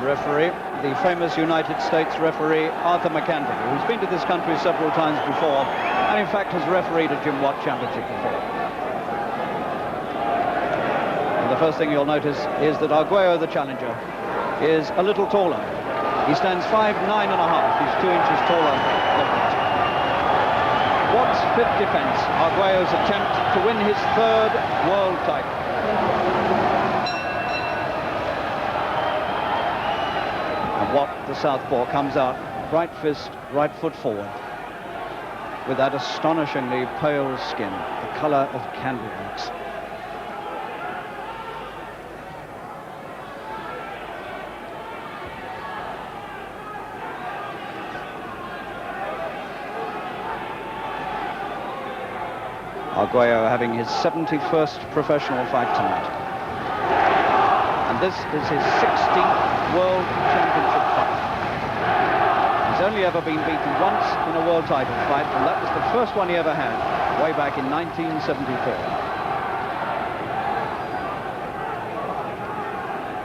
referee, the famous United States referee Arthur McAndrew, who's been to this country several times before, and in fact has refereed a Jim Watt Championship before. And the first thing you'll notice is that Arguello, the challenger, is a little taller. He stands 5'9½". He's 2 inches taller than Watt. Watt's fifth defence, Arguello's attempt to win his third world title. And Watt, the southpaw, comes out, right fist, right foot forward, with that astonishingly pale skin, the colour of candlewicks. Arguello having his 71st professional fight tonight. And this is his 16th World Championship fight. He's only ever been beaten once in a world title fight, and that was the first one he ever had, way back in 1974.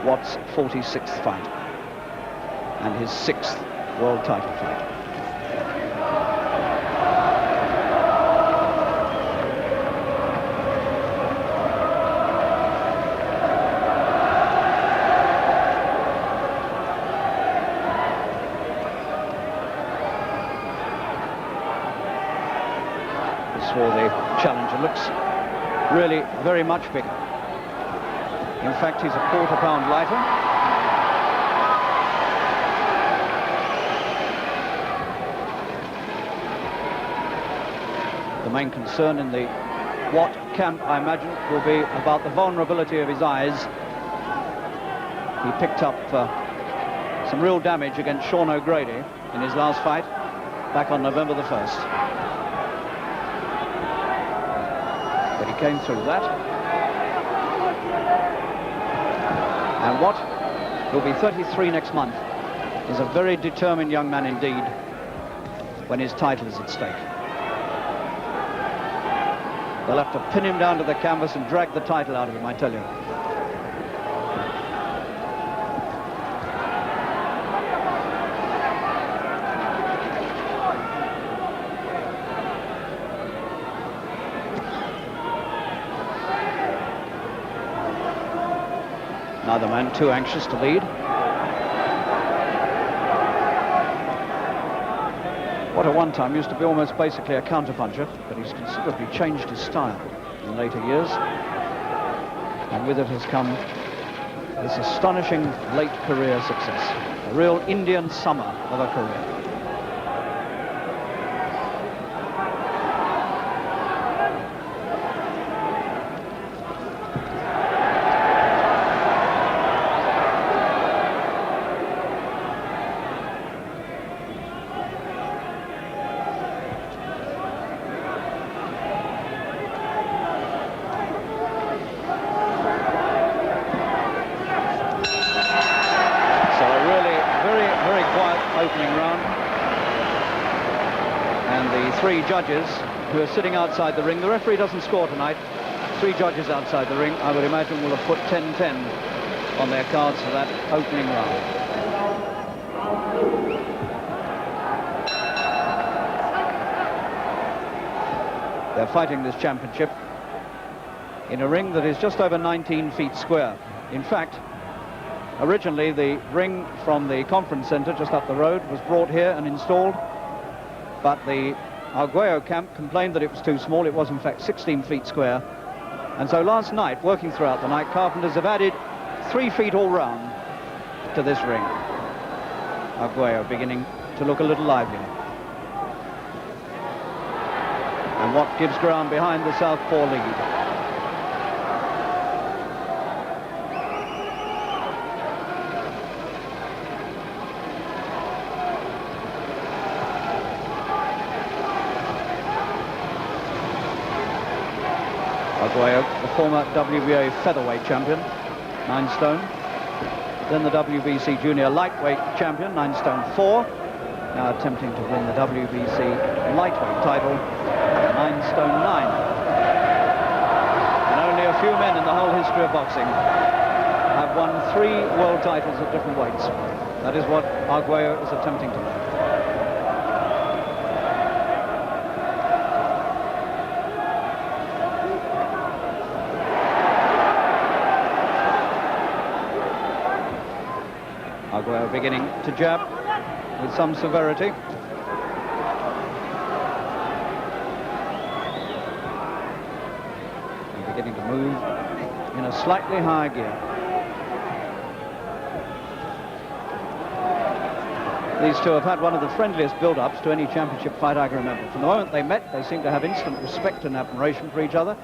Watt's 46th fight, and his 6th world title fight. For the challenger looks really very much bigger. In fact, he's a quarter pound lighter. The main concern in the Watt camp, I imagine, will be about the vulnerability of his eyes. He picked up some real damage against Sean O'Grady in his last fight back on November the 1st. But he came through that. And Watt, who'll be 33 next month, is a very determined young man indeed when his title is at stake. They'll have to pin him down to the canvas and drag the title out of him, I tell you. Neither man too anxious to lead. Watt at one time used to be almost basically a counterpuncher, but he's considerably changed his style in later years. And with it has come this astonishing late career success. A real Indian summer of a career. Opening round, and the three judges who are sitting outside the ring, the referee doesn't score tonight, three judges outside the ring, I would imagine, will have put 10-10 on their cards for that opening round. They're fighting this championship in a ring that is just over 19 feet square. In fact, originally, the ring from the conference centre just up the road was brought here and installed, but the Arguello camp complained that it was too small. It was, in fact, 16 feet square. And so last night, working throughout the night, carpenters have added 3 feet all round to this ring. Arguello beginning to look a little livelier. And Watt gives ground behind the southpaw lead. Arguello, the former WBA featherweight champion, 9 stone. Then the WBC junior lightweight champion, 9 stone 4. Now attempting to win the WBC lightweight title, 9 stone 9. And only a few men in the whole history of boxing have won 3 world titles at different weights. That is what Arguello is attempting to do. Arguello beginning to jab with some severity. And beginning to move in a slightly higher gear. These two have had one of the friendliest build-ups to any championship fight I can remember. From the moment they met, they seemed to have instant respect and admiration for each other.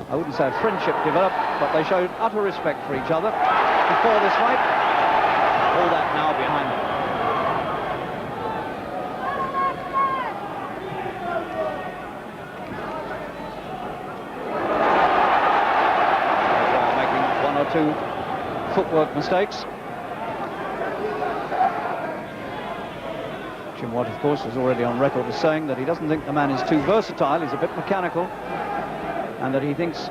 I wouldn't say a friendship developed, but they showed utter respect for each other before this fight. All that now behind them. While making 1 or 2 footwork mistakes. Jim Watt, of course, is already on record as saying that he doesn't think the man is too versatile, he's a bit mechanical, and that he thinks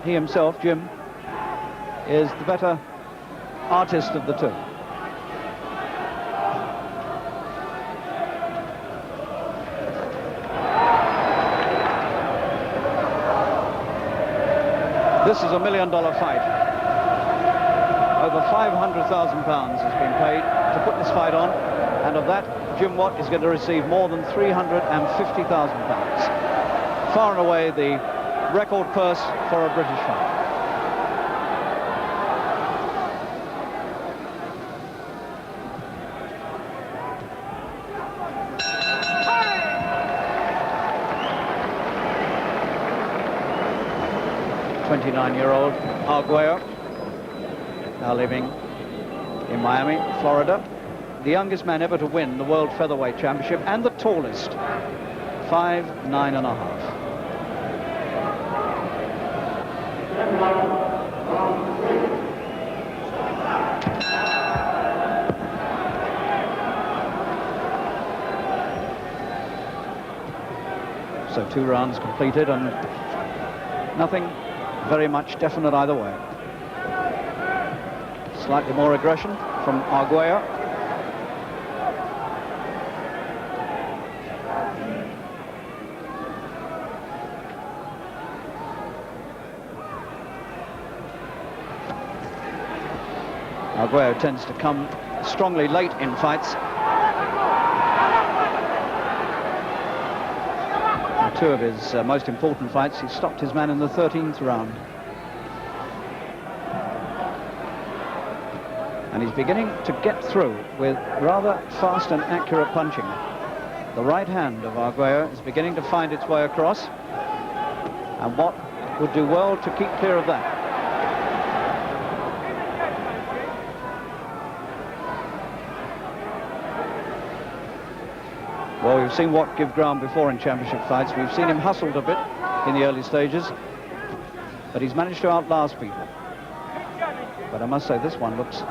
he himself, Jim, is the better artist of the two. This is a $1 million fight. Over £500,000 has been paid to put this fight on, and of that, Jim Watt is going to receive more than £350,000. Far and away the record purse for a British fight. '29-year-old Arguello, now living in Miami, Florida. The youngest man ever to win the World Featherweight Championship, and the tallest, 5'9½". So 2 rounds completed, and nothing very much definite either way. Slightly more aggression from Arguello. Arguello tends to come strongly late in fights. In 2 of his most important fights, he stopped his man in the 13th round. And he's beginning to get through with rather fast and accurate punching. The right hand of Arguello is beginning to find its way across, and Watt would do well to keep clear of that. Well, we've seen Watt give ground before in championship fights. We've seen him hustled a bit in the early stages, but he's managed to outlast people. But I must say, this one looks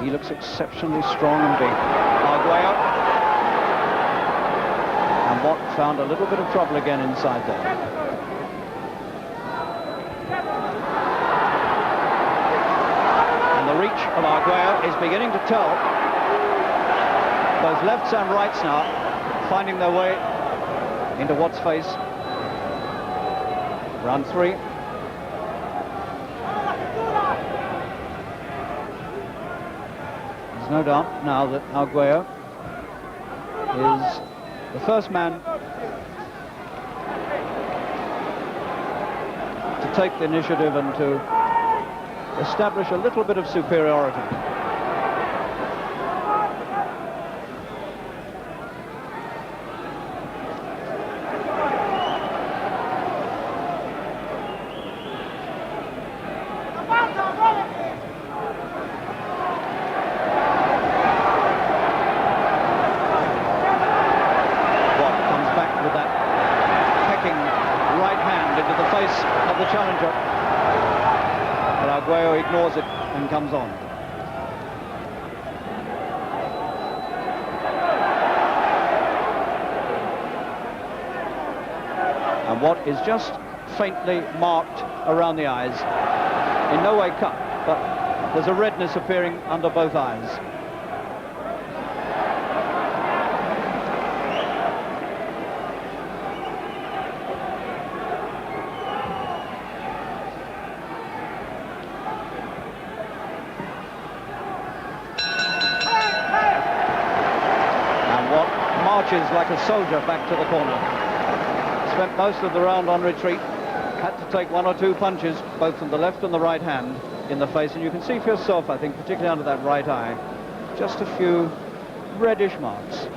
exceptionally strong and big. Arguello. And Watt found a little bit of trouble again inside there. And the reach of Arguello is beginning to tell. Both lefts and rights now finding their way into Watt's face. Round 3. There's no doubt now that Arguello is the first man to take the initiative and to establish a little bit of superiority. Of the challenger, but Arguello ignores it and comes on. And Watt is just faintly marked around the eyes, in no way cut, but There's a redness appearing under both eyes. And what marches like a soldier back to the corner. Spent most of the round on retreat. Had to take one or two punches, both from the left and the right hand, in the face, and you can see for yourself, I think, particularly under that right eye, just a few reddish marks.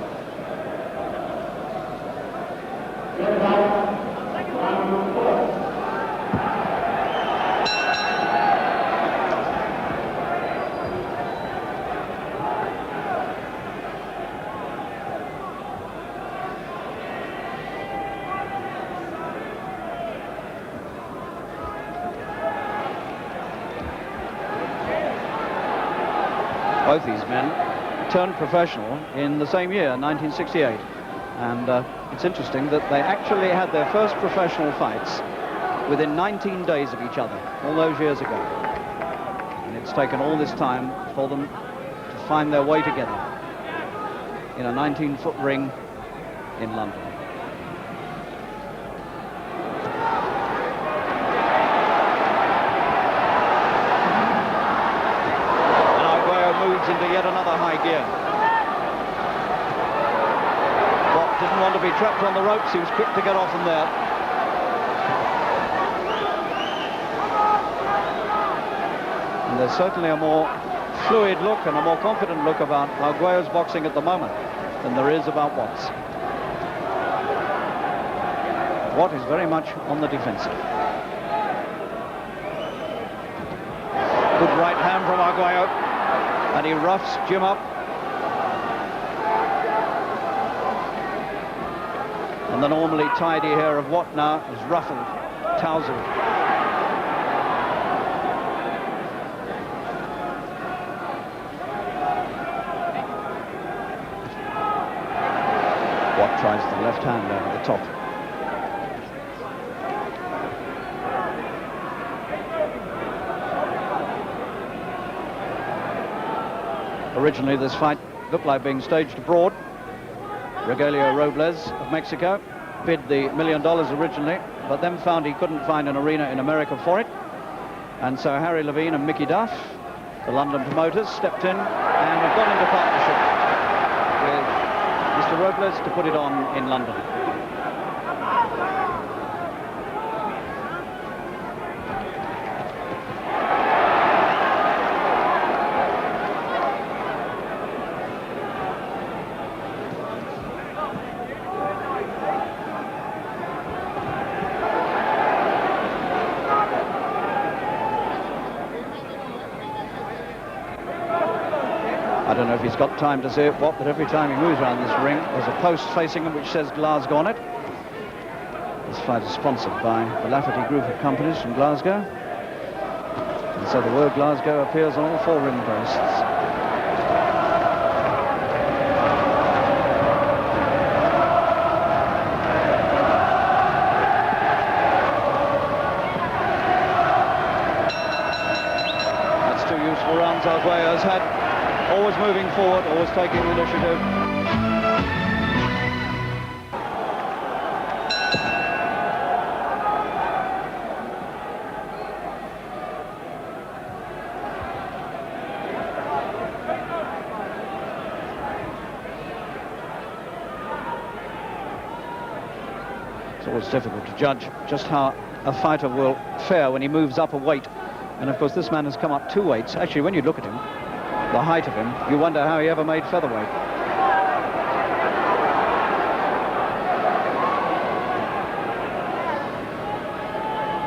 Both these men turned professional in the same year, 1968. And it's interesting that they actually had their first professional fights within 19 days of each other, all those years ago. And it's taken all this time for them to find their way together in a 19-foot ring in London. Into yet another high gear. Watt didn't want to be trapped on the ropes. He was quick to get off them there. And there's certainly a more fluid look and a more confident look about Arguello's boxing at the moment than there is about Watt's. Watt is very much on the defensive. Good right hand from Arguello. And he roughs Jim up. And the normally tidy hair of Watt now is ruffled, tousled. Watt tries the left hand over the top. Originally, this fight looked like being staged abroad. Arguello Robles of Mexico bid the $1 million originally, but then found he couldn't find an arena in America for it. And so Harry Levine and Mickey Duff, the London promoters, stepped in and have gone into partnership with Mr. Robles to put it on in London. I don't know if he's got time to see it, Watt, but every time he moves around this ring, there's a post facing him which says Glasgow on it. This fight is sponsored by the Lafferty Group of companies from Glasgow. And so the word Glasgow appears on all four ring posts. That's two useful rounds Arguello's had. Always moving forward, always taking the initiative. It's always difficult to judge just how a fighter will fare when he moves up a weight. And of course this man has come up 2 weights. Actually, when you look at him, the height of him, you wonder how he ever made featherweight.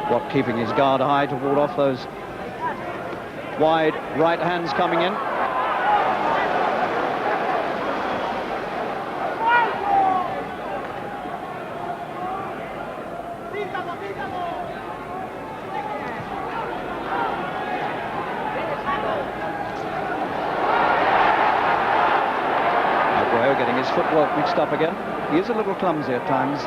Watt keeping his guard high to ward off those wide right hands coming in. Getting his footwork mixed up again. He is a little clumsy at times.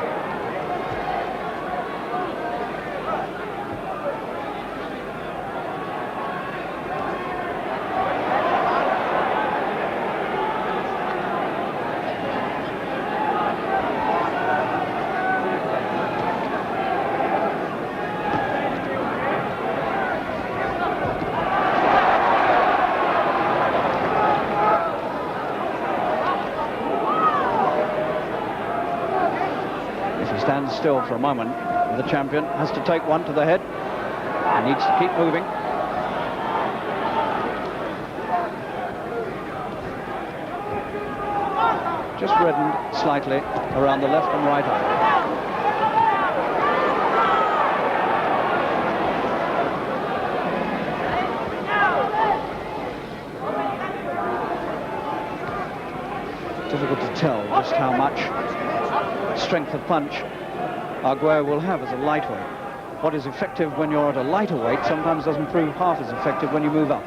stands still for a moment. The champion has to take one to the head. He needs to keep moving. Just reddened slightly around the left and right eye. Difficult to tell just how much strength of punch Arguello will have as a lightweight. What is effective when you're at a lighter weight sometimes doesn't prove half as effective when you move up.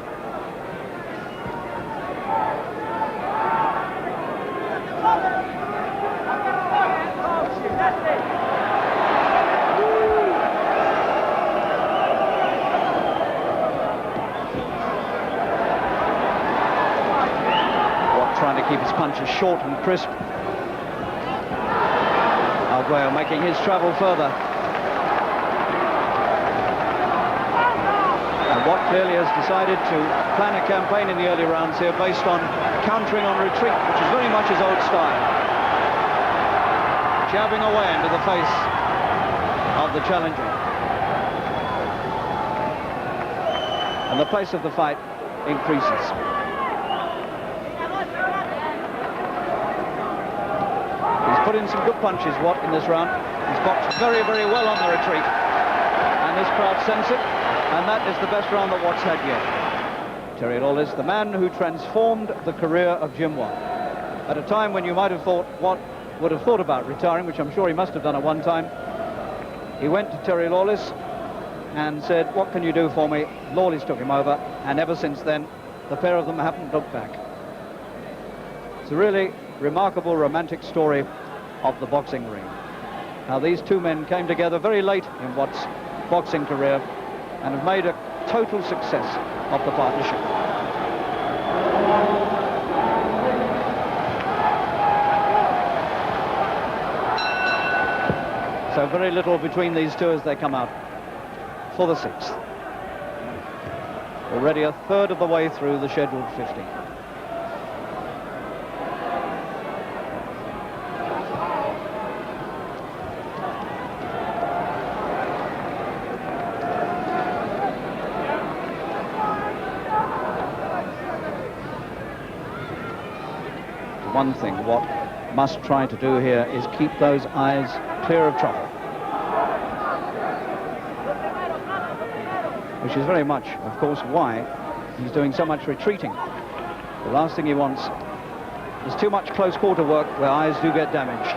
Trying to keep his punches short and crisp. Arguello making his travel further. And Watt clearly has decided to plan a campaign in the early rounds here based on countering on retreat, which is very much his old style. Jabbing away into the face of the challenger. And the pace of the fight increases. Put in some good punches, Watt, in this round. He's boxed very, very well on the retreat. And this crowd sense it. And that is the best round that Watt's had yet. Terry Lawless, the man who transformed the career of Jim Watt. At a time when you might have thought Watt would have thought about retiring, which I'm sure he must have done at one time, he went to Terry Lawless and said, "What can you do for me?" Lawless took him over, and ever since then, the pair of them haven't looked back. It's a really remarkable, romantic story of the boxing ring. How these two men came together very late in Watt's boxing career and have made a total success of the partnership. So very little between these two as they come out for the 6th. Already a third of the way through the scheduled 50. One thing Watt must try to do here is keep those eyes clear of trouble, which is very much, of course, why he's doing so much retreating. The last thing he wants is too much close quarter work where eyes do get damaged.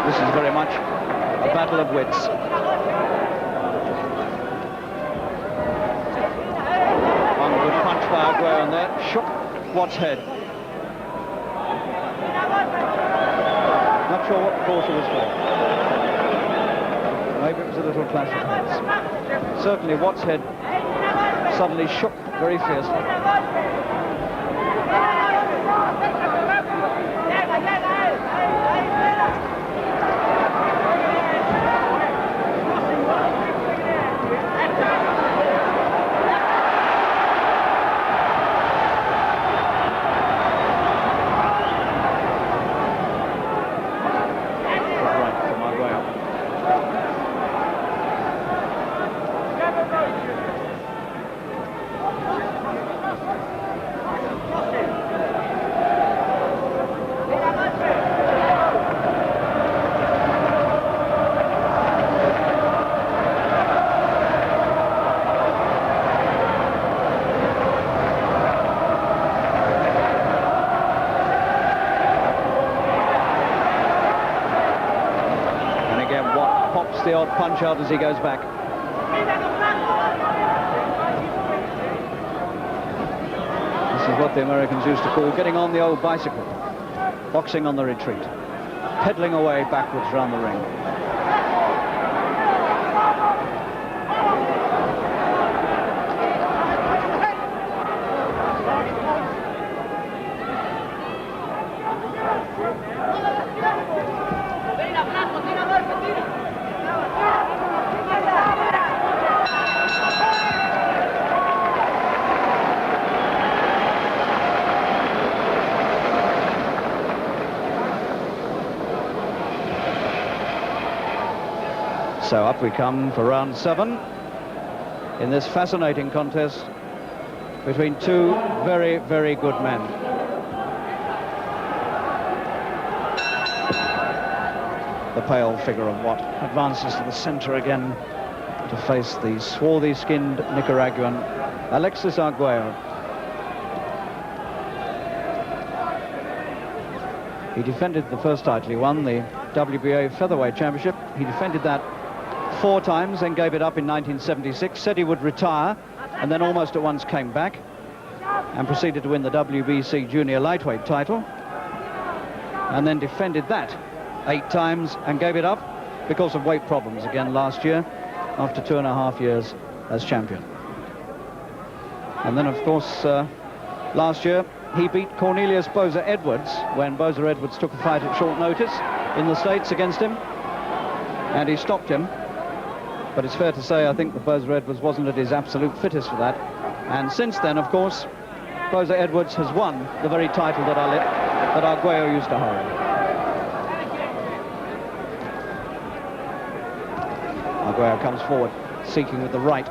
This is very much a battle of wits. One good punch by Arguello in there, shook Watt's head. Not sure what the quarter was for. Maybe it was a little clash of heads. Certainly Watt's head suddenly shook very fiercely. The odd punch out as he goes back. This is what the Americans used to call getting on the old bicycle. Boxing on the retreat. Pedaling away backwards round the ring. So up we come for round 7 in this fascinating contest between two very, very good men. The pale figure of Watt advances to the center again to face the swarthy-skinned Nicaraguan Alexis Arguello. He defended the first title he won, the WBA Featherweight Championship. He defended that 4 times, then gave it up in 1976, said he would retire, and then almost at once came back and proceeded to win the WBC Junior Lightweight title, and then defended that 8 times and gave it up because of weight problems again last year after 2.5 years as champion. And then, of course, last year he beat Cornelius Boza Edwards when Boza Edwards took a fight at short notice in the States against him, and he stopped him. But it's fair to say, I think that Boza Edwards wasn't at his absolute fittest for that. And since then, of course, Boza Edwards has won the very title that Arguello used to hold. Arguello comes forward, seeking with the right.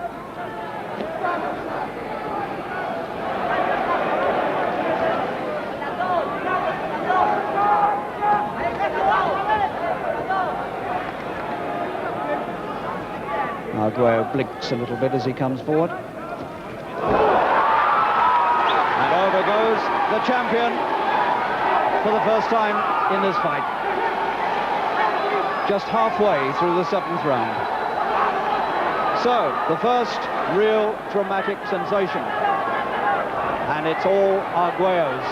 Arguello blinks a little bit as he comes forward. And over goes the champion for the first time in this fight. Just halfway through the 7th round. So, the first real dramatic sensation. And it's all Arguello's.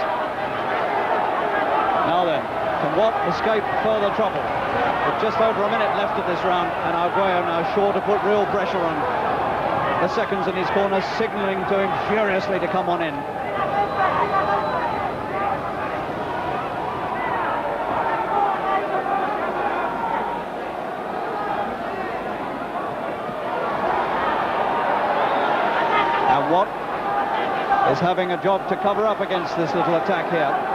Now then, can Watt escape further trouble? With just over a minute left of this round, and Arguello now sure to put real pressure on the seconds in his corner, signaling to him furiously to come on in. And Watt is having a job to cover up against this little attack here.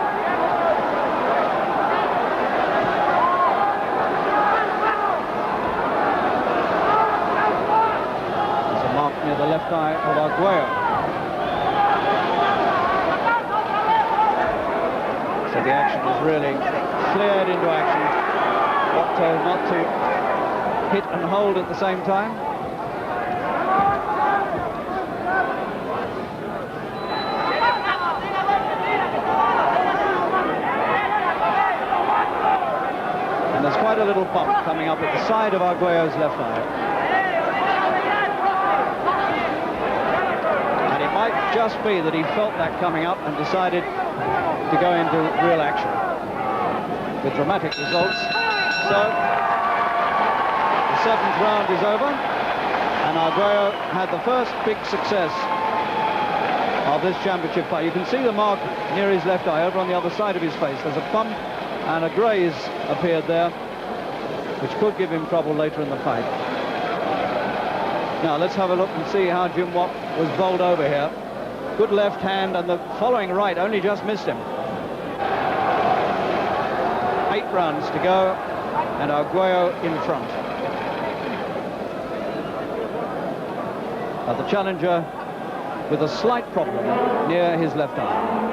The left eye of Arguello. So the action is really flared into action. Watt told not to hit and hold at the same time. And there's quite a little bump coming up at the side of Arguello's left eye. Might just be that he felt that coming up and decided to go into real action with dramatic results. So the 7th round is over, and Arguello had the first big success of this championship fight. You can see the mark near his left eye over on the other side of his face. There's a bump and a graze appeared there, which could give him trouble later in the fight. Now let's have a look and see how Jim Watt was bowled over here. Good left hand, and the following right only just missed him. 8 rounds to go, and Arguello in front. The challenger with a slight problem near his left eye.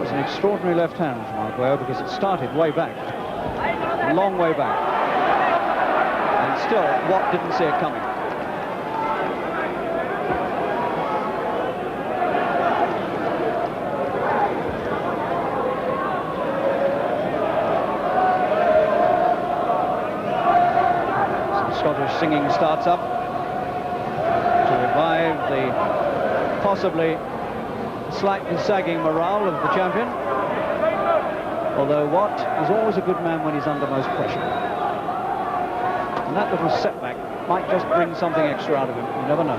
An extraordinary left hand from Arguello, because it started way back, a long way back, and still Watt didn't see it coming. Some Scottish singing starts up to revive the possibly slightly sagging morale of the champion, although Watt is always a good man when he's under most pressure. And that little setback might just bring something extra out of him. You never know.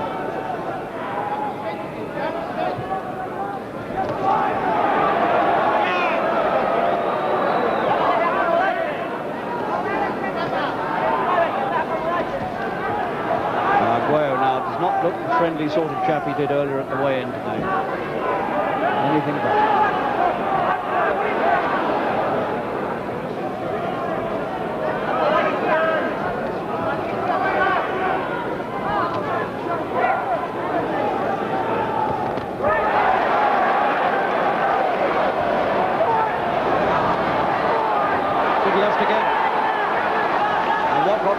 Arguello now does not look the friendly sort of chap he did earlier at the weigh-in today. Anything but.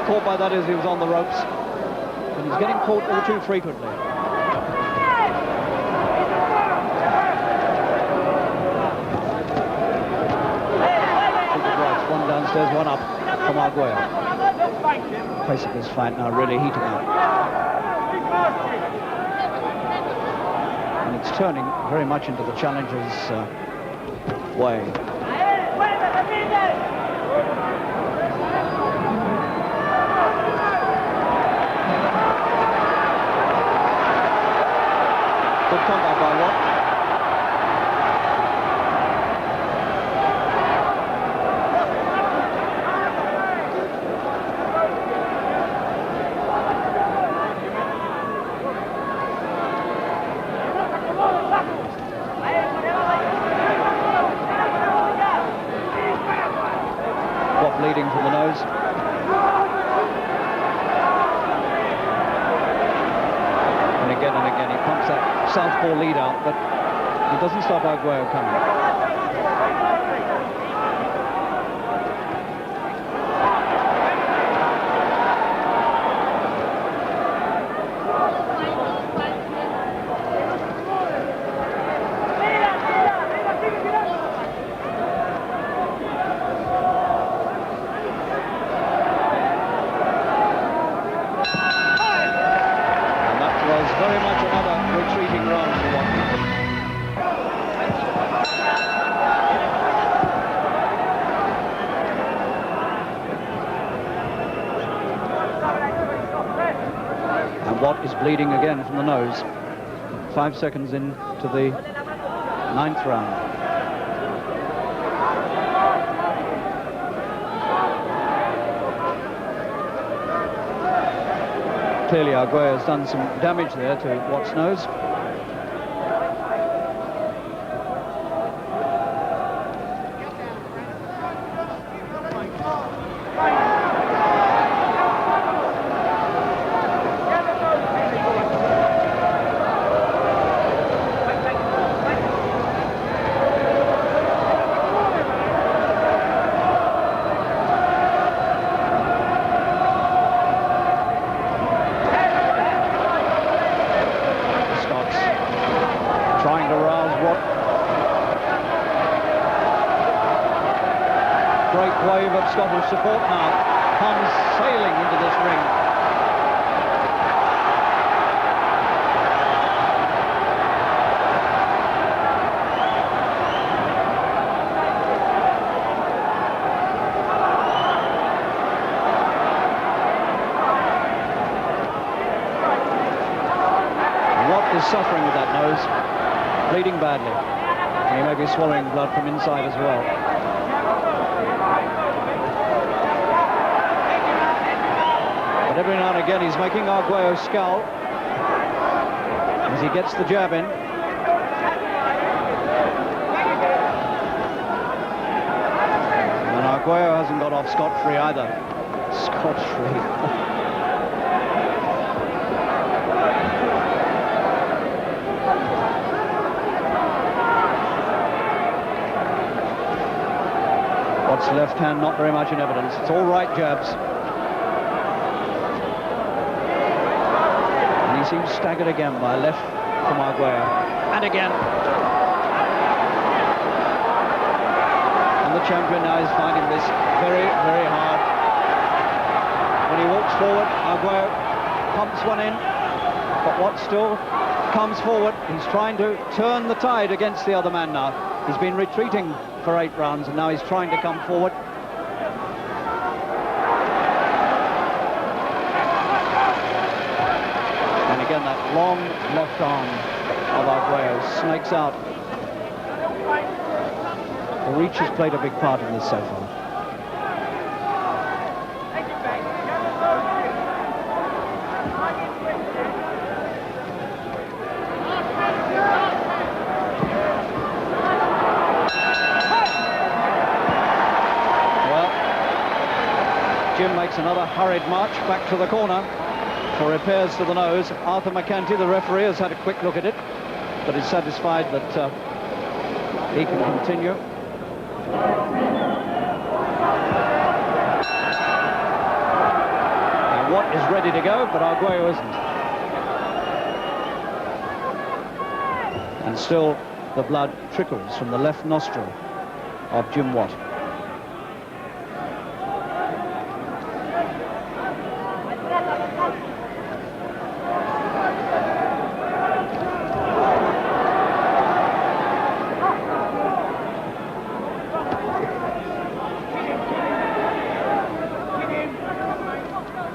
Caught by that as he was on the ropes, and he's getting caught all too frequently. One downstairs, one up from Arguello. Pace of this fight now really heating up, and it's turning very much into the challenger's way. Good combat by Watt. Watt bleeding from the nose. And again he pumps that southpaw lead out, but he doesn't stop Arguello coming. Very much another retreating round for Watt. And Watt is bleeding again from the nose. 5 seconds into the 9th round. Clearly Arguello has done some damage there to Watt's nose. Trying to rouse Watt. Great wave of Scottish support now comes sailing into this ring. Watt is suffering with that nose. Bleeding badly. He may be swallowing blood from inside as well. But every now and again he's making Arguello scowl as he gets the jab in. And Arguello hasn't got off scot-free either. Scot-free. Watt's left hand not very much in evidence. It's all right jabs. And he seems staggered again by a left from Arguello. And again. And the champion now is finding this very, very hard. When he walks forward, Arguello pumps one in, but Watt still comes forward. He's trying to turn the tide against the other man now. He's been retreating for 8 rounds, and now he's trying to come forward. And again, that long left arm of Arguello snakes out. The reach has played a big part in this so far. Jim makes another hurried march back to the corner for repairs to the nose. Arthur McCanty, the referee, has had a quick look at it, but is satisfied that he can continue. And Watt is ready to go, but Arguello isn't. And still the blood trickles from the left nostril of Jim Watt.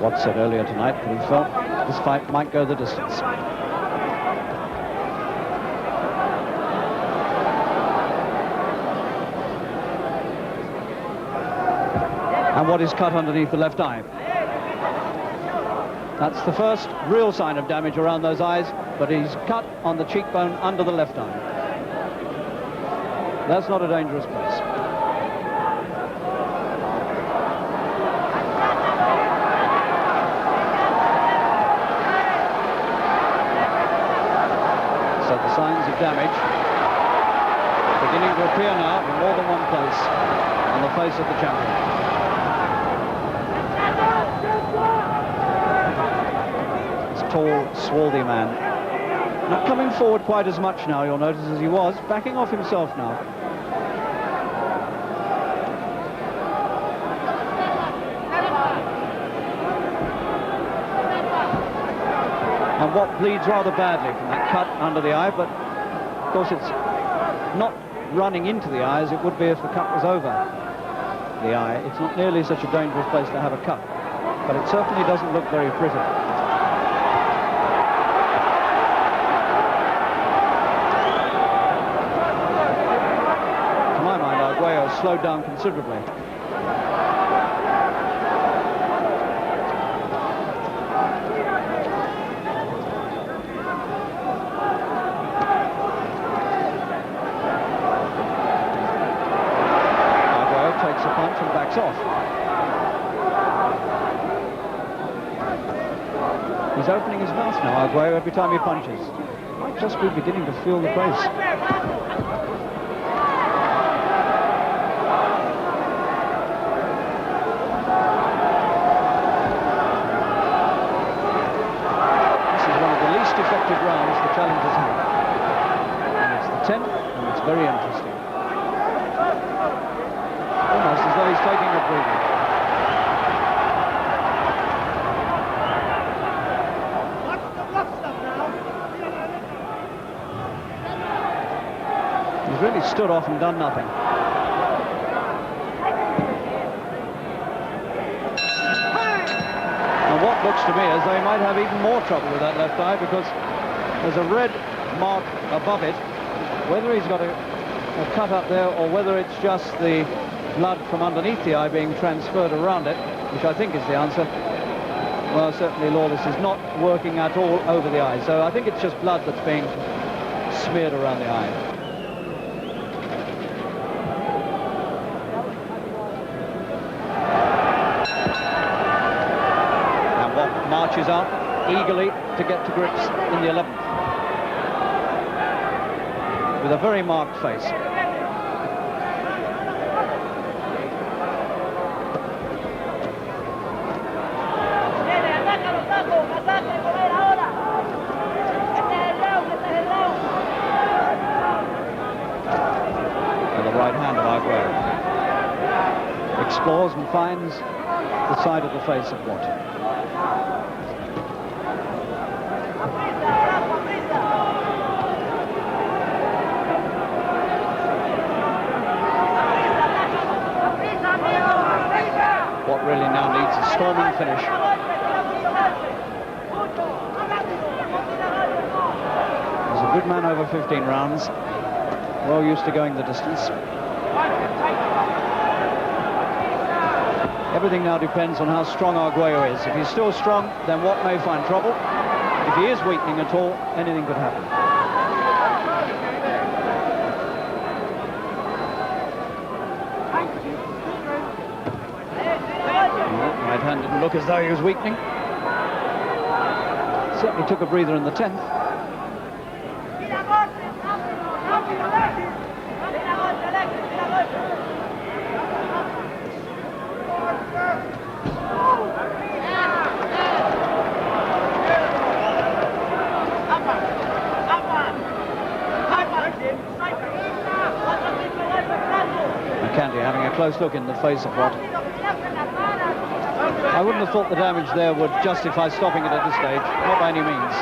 Watt said earlier tonight that he felt this fight might go the distance. And Watt is cut underneath the left eye. That's the first real sign of damage around those eyes, but he's cut on the cheekbone under the left eye. That's not a dangerous place. So the signs of damage beginning to appear now in more than one place on the face of the champion. This tall, swarthy man. Not coming forward quite as much now, you'll notice, as he was, backing off himself now. And Watt bleeds rather badly from that cut under the eye, but of course it's not running into the eye as it would be if the cut was over the eye. It's not nearly such a dangerous place to have a cut, but it certainly doesn't look very pretty. To my mind, Arguello slowed down considerably. Off. He's opening his mouth now, Arguello, every time he punches. Might just be beginning to feel the place. This is one of the least effective rounds the challengers have. And it's the 10th, and it's very interesting. Almost as though he's taking a breather. He's really stood off and done nothing. And what looks to me as though he might have even more trouble with that left eye, because there's a red mark above it. Whether he's got a cut up there or whether it's just the blood from underneath the eye being transferred around it, which I think is the answer. Well, certainly Lawless is not working at all over the eye, so I think it's just blood that's being smeared around the eye. And Watt marches up eagerly to get to grips in the 11th with a very marked face. Explores and finds the side of the face of Watt. Watt really now needs a storming finish. He's a good man over 15 rounds, well used to going the distance. Everything now depends on how strong Arguello is. If he's still strong, then Watt may find trouble. If he is weakening at all, anything could happen. right hand didn't look as though he was weakening. Certainly took a breather in the 10th. McCanty having a close look in the face of what I wouldn't have thought the damage there would justify stopping it at this stage, not by any means.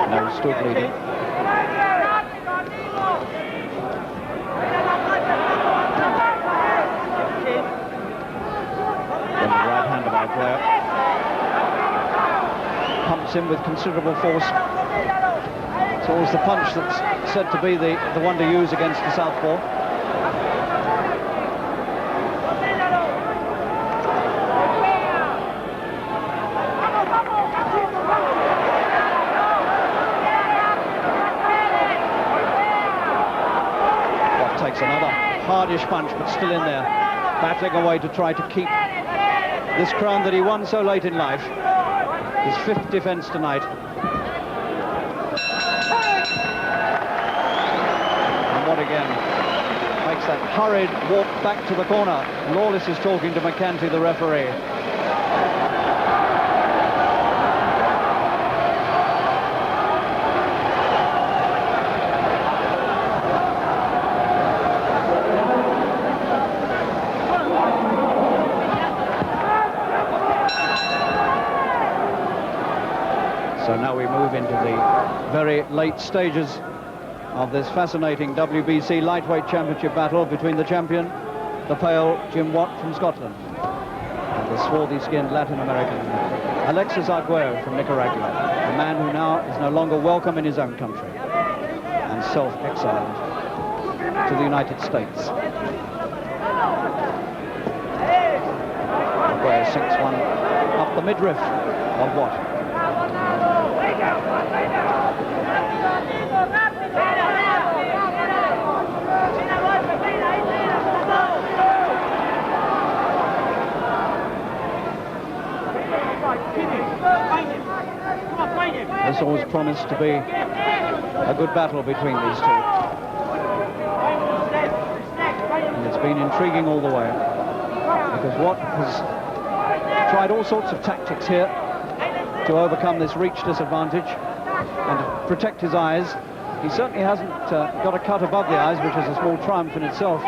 No, still bleeding. Then the right hand of Arguello pumps in with considerable force. It's always the punch that's said to be the one to use against the southpaw. Takes another hardish punch, but still in there, battling away to try to keep this crown that he won so late in life. His 5th defence tonight. And what again? Makes that hurried walk back to the corner. Lawless is talking to McCanty, the referee. So now we move into the very late stages of this fascinating WBC lightweight championship battle between the champion, the pale Jim Watt from Scotland, and the swarthy-skinned Latin American Alexis Arguello from Nicaragua, a man who now is no longer welcome in his own country and self-exiled to the United States. Arguello sinks one up the midriff of Watt. This always promised to be a good battle between these two. And it's been intriguing all the way, because Watt has tried all sorts of tactics here to overcome this reach disadvantage and to protect his eyes. He certainly hasn't got a cut above the eyes, which is a small triumph in itself,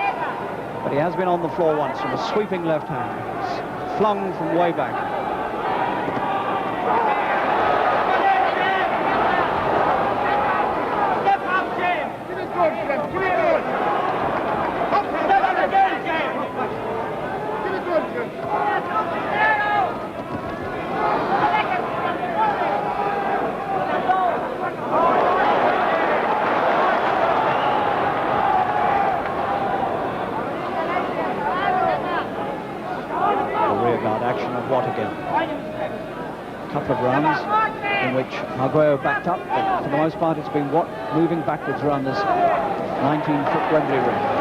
but he has been on the floor once from a sweeping left hand. It's flung from way back. Action of Watt again. A couple of rounds in which Arguello backed up, but for the most part it's been Watt moving backwards around this 19-foot Wembley ring.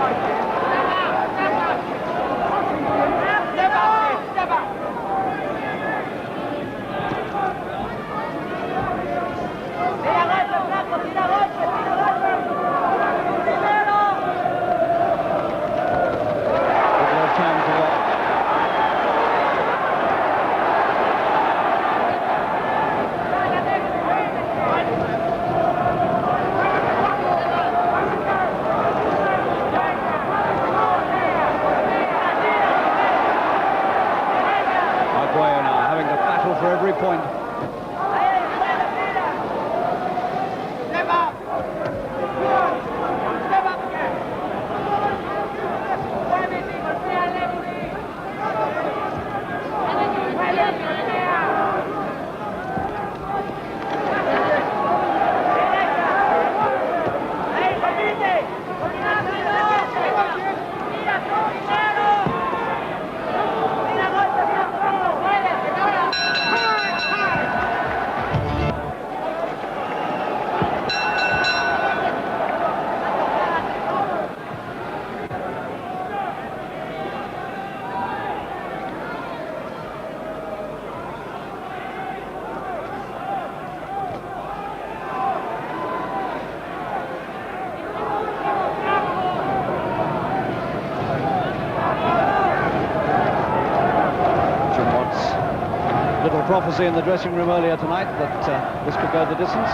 prophecy in the dressing room earlier tonight that this could go the distance.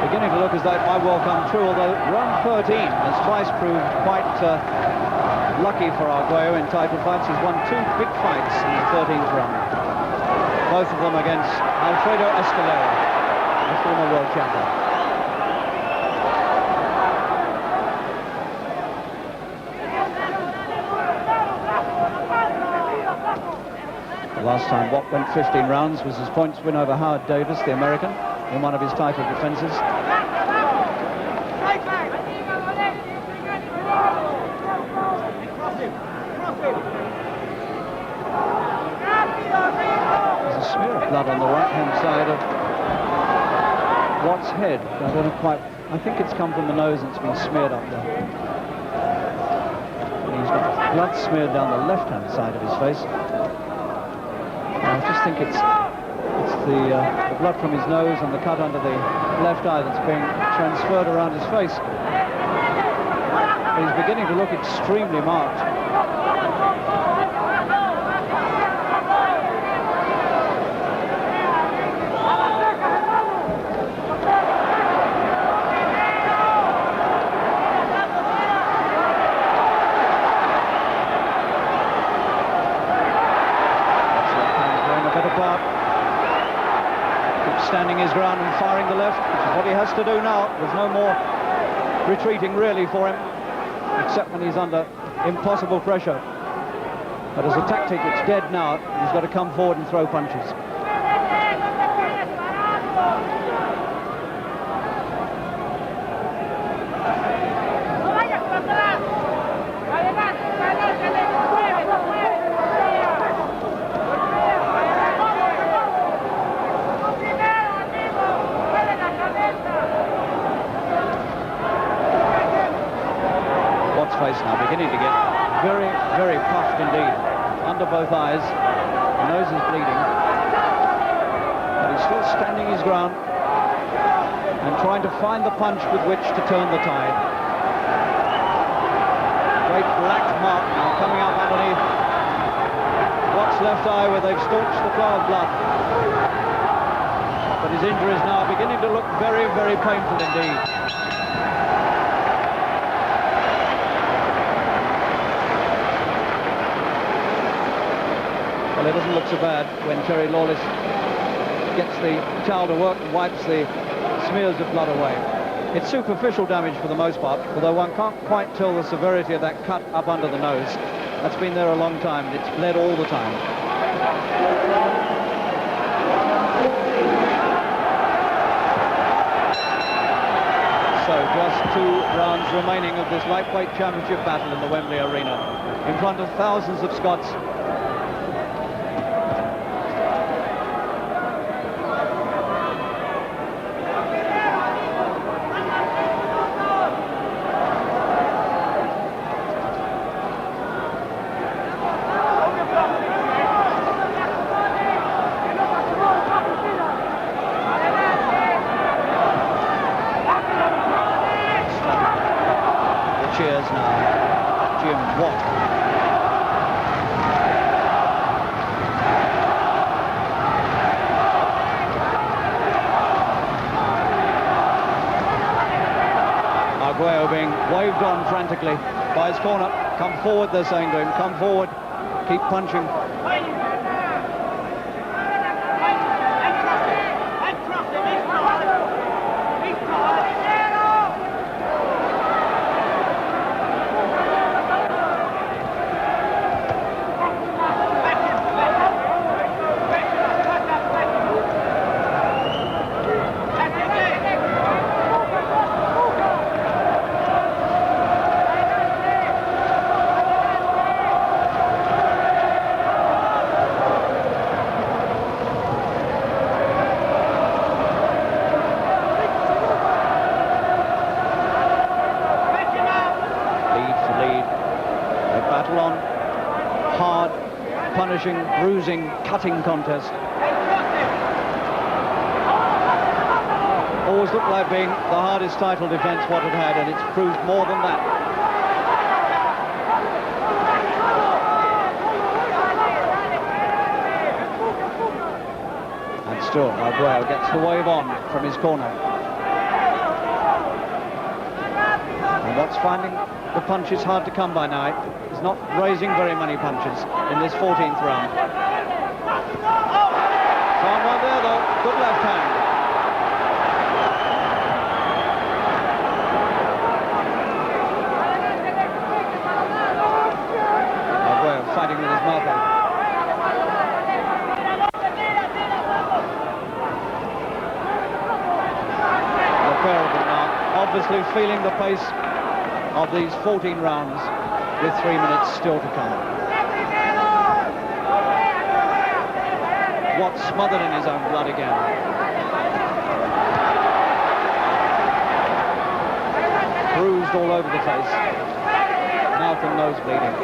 Beginning to look as though it might well come true, although round 13 has twice proved quite lucky for Arguello in title fights. He's won 2 big fights in the 13th round, both of them against Alfredo Escalera, the former world champion. The last time Watt went 15 rounds was his points win over Howard Davis, the American, in one of his title defenses. There's a smear of blood on the right-hand side of Watt's head. I don't know quite. I think it's come from the nose and it's been smeared up there. And he's got blood smeared down the left-hand side of his face. I just think it's the blood from his nose and the cut under the left eye that's being transferred around his face. But he's beginning to look extremely marked. Standing his ground and firing the left, which is what he has to do now. There's no more retreating really for him, except when he's under impossible pressure. But as a tactic, it's dead now. He's got to come forward and throw punches. Face now beginning to get very, very puffed indeed under both eyes. The nose is bleeding, but he's still standing his ground and trying to find the punch with which to turn the tide. Great black mark now coming up underneath Watt's left eye, where they've staunched the flow of blood. But his injury is now beginning to look very, very painful indeed. Well, it doesn't look so bad when Terry Lawless gets the towel to work and wipes the smears of blood away. It's superficial damage for the most part, although one can't quite tell the severity of that cut up under the nose. That's been there a long time, and it's bled all the time. So just 2 rounds remaining of this lightweight championship battle in the Wembley Arena, in front of thousands of Scots. Cheers now, Jim Watt. Arguello being waved on frantically by his corner. Come forward, they're saying to him, come forward, keep punching. Hard, punishing, bruising, cutting contest. Always looked like being the hardest title defence Watt had had, and it's proved more than that. Still, Arguello gets the wave on from his corner. And Watts finding the punches hard to come by now. He's not raising very many punches in this 14th round. Found one there though, good left hand. Arguello fighting with his mouth open. Obviously feeling the pace of these 14 rounds with 3 minutes still to come. Watts smothered in his own blood again. Bruised all over the face. Mouth and nose bleeding.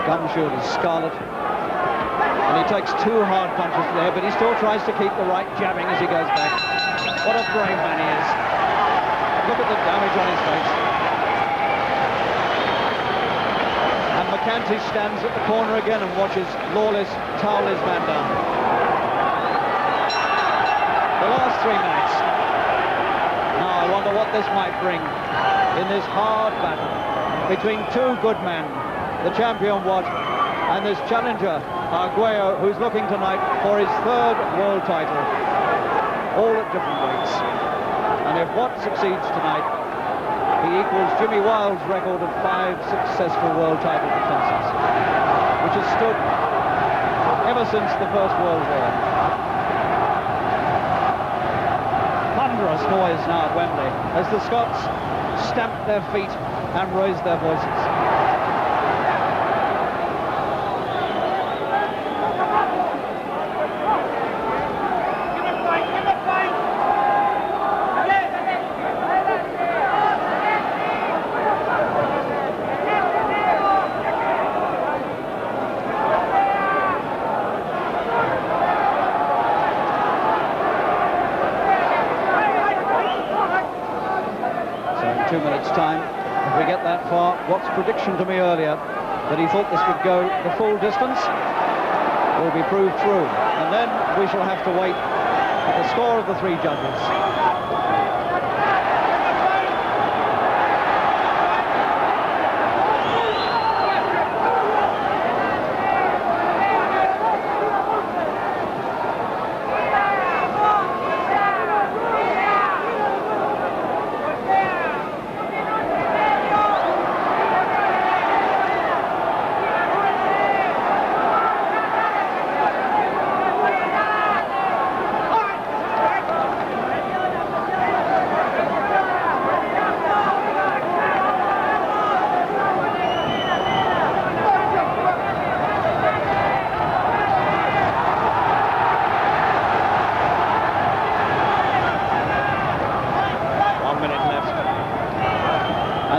Gum shield is scarlet. And he takes 2 hard punches there, but he still tries to keep the right jabbing as he goes back. What a brave man he is. Look at the damage on his face. And McCanty stands at the corner again and watches Lawless towel his man down. The last 3 minutes. Now I wonder what this might bring in this hard battle between 2 good men, the champion Watt and this challenger Arguello, who's looking tonight for his 3rd world title, all at different weights. And if Watt succeeds tonight, he equals Jimmy Wilde's record of 5 successful world title defenses, which has stood ever since the First World War. Thunderous noise now at Wembley as the Scots stamp their feet and raise their voices. Watt's prediction to me earlier that he thought this would go the full distance will be proved true, and then we shall have to wait for the score of the 3 judges.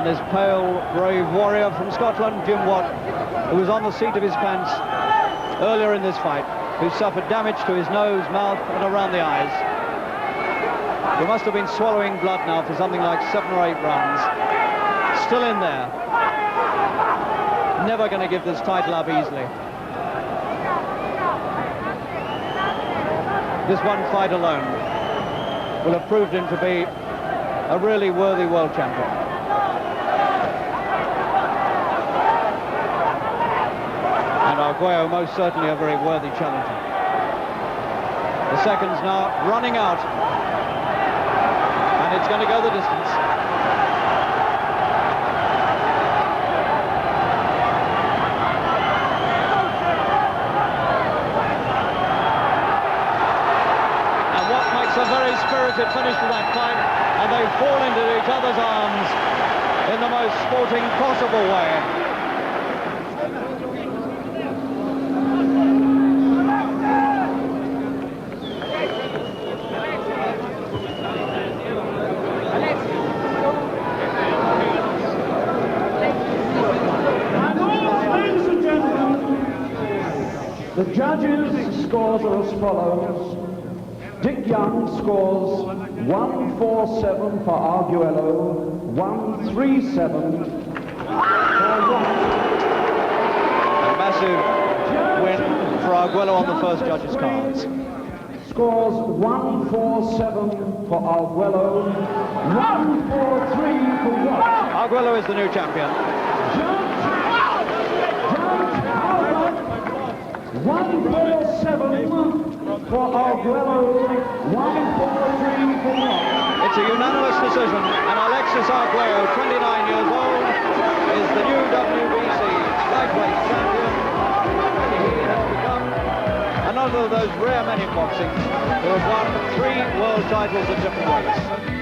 This pale, brave warrior from Scotland, Jim Watt, who was on the seat of his pants earlier in this fight, who suffered damage to his nose, mouth and around the eyes. He must have been swallowing blood now for something like 7 or 8 rounds. Still in there. Never going to give this title up easily. This one fight alone will have proved him to be a really worthy world champion. And Arguello most certainly a very worthy challenger. The seconds now running out, and it's going to go the distance. And what makes a very spirited finish to that fight, and they fall into each other's arms in the most sporting possible way. The judges' scores are as follows. Dick Young scores 147 for Arguello, 137 for Watt. A massive win for Arguello on the first judge's cards. Scores 147 for Arguello, 143 for Watt. Arguello is the new champion. Judge Albert, 147 for Arguello, 143 for Watt. It's a unanimous decision, and Alexis Arguello, 29 years old, is the new WBC lightweight champion. He has become another of those rare men in boxing who have won 3 world titles at different weights.